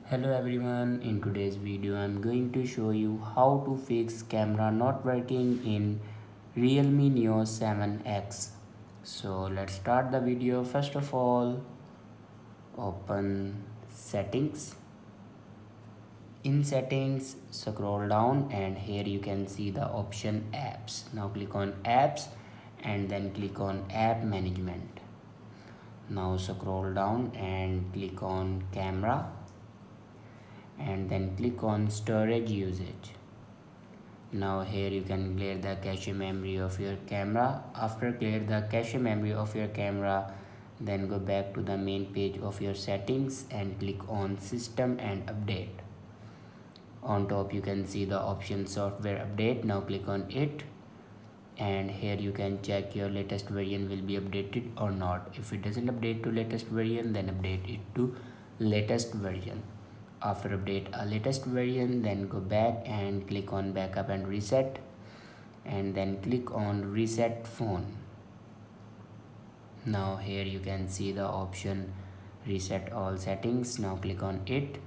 Hello everyone, in today's video I'm going to show you how to fix camera not working in Realme Neo 7X. So let's start the video. First of all, open settings. In settings, scroll down and here you can see the option apps. Now click on apps and then click on app management. Now scroll down and click on camera and then click on storage usage. Now here you can clear the cache memory of your camera. After clear the cache memory of your camera, then go back to the main page of your settings and click on system and update. On top you can see the option software update. Now click on it and here you can check your latest version will be updated or not. If it doesn't update to latest version, then update it to latest version. After update a latest version, then go back and click on backup and reset and then click on reset phone. Now here you can see the option reset all settings. Now click on it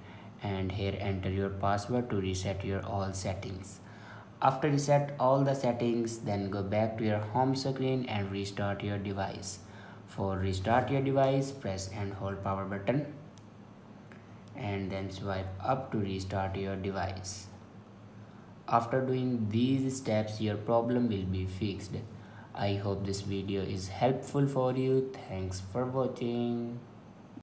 and here enter your password to reset your all settings. After reset all the settings, then go back to your home screen and restart your device. For restart your device, press and hold power button and then swipe up to restart your device. After doing these steps, your problem will be fixed. I hope this video is helpful for you. Thanks for watching.